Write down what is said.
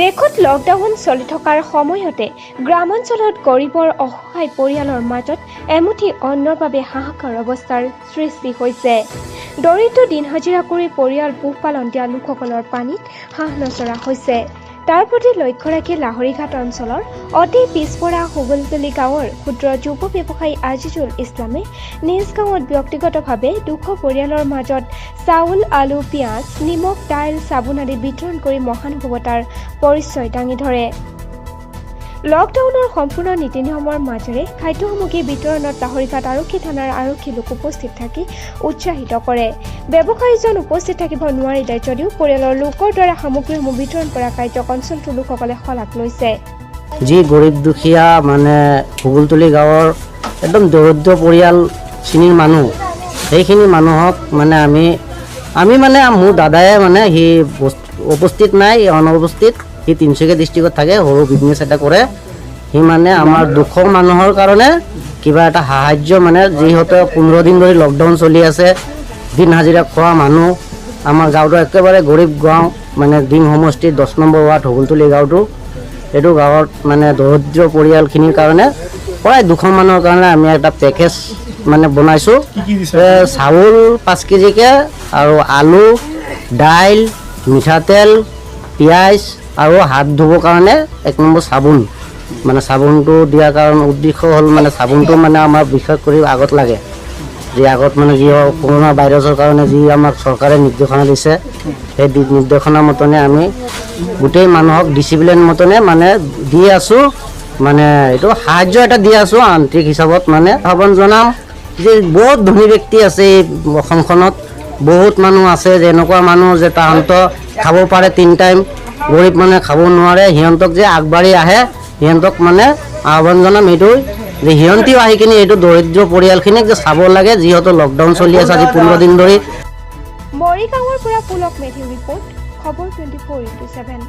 দেশত লকডাউন চলি থকাৰ সময়তে গ্ৰামাঞ্চলত গৰীবৰ অসহায় পৰিয়ালৰ মাজত এমুঠি অন্নৰ বাবে হাহাকাৰ অৱস্থাৰ সৃষ্টি হৈছে। দৰিদ্ৰ দিন হাজিৰা কৰি পৰিয়াল পোহপালন দিয়া লোকসকলৰ পানীত হাঁহ নচৰা হৈছে। তাৰ প্ৰতি লক্ষ্য ৰাখি লাহৰীঘাট অঞ্চলৰ অতি পিছপৰা হুগুলতলি গাঁৱৰ ক্ষুদ্ৰ যুৱ ব্যৱসায়ী আজিজুল ইছলামে নিজ গাঁৱত ব্যক্তিগতভাৱে 200 পৰিয়ালৰ মাজত চাউল, আলু, পিঁয়াজ, নিমখ, দাইল, চাবোন আদি বিতৰণ কৰি মহানুভৱতাৰ পৰিচয় দাঙি ধৰে। লকডাউনৰ সম্পূৰ্ণ নীতি নিয়মৰ মাজেৰে খাদ্য সামগ্ৰী বিতৰণত লাহৰীঘাট আৰক্ষী থানাৰ আৰক্ষী লোক উপস্থিত থাকি উৎসাহিত কৰে। ব্যৱসায়ীজন উপস্থিত থাকিব নোৱাৰিলে যদিও পৰিয়ালৰ লোকৰ দ্বাৰা সামগ্ৰীসমূহ বিতৰণ কৰা কাৰ্যক অঞ্চলটোৰ লোকসকলে শলাগ লৈছে। যি গৰীব দুখীয়া মানে হুগুলতলি গাঁৱৰ একদম দৰিদ্ৰ পৰিয়াল শ্ৰেণীৰ মানুহ, সেইখিনি মানুহক মানে আমি মানে মোৰ দাদাই মানে সি উপস্থিত নাই, অনুপস্থিত, সি তিনিচুকীয়া ডিষ্ট্ৰিক্টত থাকে, সৰু বিজনেছ এটা কৰে। সি মানে আমাৰ 200 মানুহৰ কাৰণে কিবা এটা সাহায্য মানে যিহেতু 15 দিন ধৰি লকডাউন চলি আছে, দিন হাজিৰা খোৱা মানুহ, আমাৰ গাঁৱটো একেবাৰে গৰীব গাঁও, মানে দিন সমষ্টিৰ 10 নম্বৰ ৱাৰ্ড হুগুলতলি গাঁৱটো। এইটো গাঁৱত মানে দৰিদ্ৰ পৰিয়ালখিনিৰ কাৰণে প্ৰায় 200 মানুহৰ কাৰণে আমি এটা পেকেজ মানে বনাইছোঁ। চাউল 5 কেজিকৈ আৰু আলু, দাইল, মিঠাতেল, পিঁয়াজ আৰু হাত ধুবৰ কাৰণে 1 নম্বৰ চাবোন, মানে চাবোনটো দিয়াৰ কাৰণ উদ্দেশ্য হ'ল মানে চাবোনটো মানে আমাৰ বিশেষ কৰি আগত লাগে, যি আগত মানে যি কৰোণা ভাইৰাছৰ কাৰণে যি আমাক চৰকাৰে নিৰ্দেশনা দিছে, সেই নিৰ্দেশনা মতনে আমি গোটেই মানুহক ডিচিপ্লিন মতনে মানে দি আছোঁ, মানে এইটো সাহায্য এটা দি আছোঁ আন্তৰিক হিচাপত। মানে আহ্বান জনাম যে বহুত ধনী ব্যক্তি আছে এই অসমখনত, বহুত মানুহ আছে যে এনেকুৱা মানুহ যে তাহাঁত খাব পাৰে 3 টাইম, গৰীব মানুহে খাব নোৱাৰে, সিহঁতক যে আগবাঢ়ি আহে, সিহঁতক মানে আহ্বান জনাম এইটোৱে যে সিহঁতিও আহি কিনে এইটো দৰিদ্ৰ পৰিয়ালখিনিক যে চাব লাগে, যিহেতু লকডাউন চলি আছে আজি 15 দিন ধৰি। মৰিগাঁৱৰ পৰা পুলক মেধিৰ ৰিপৰ্ট, খবৰ 24/7।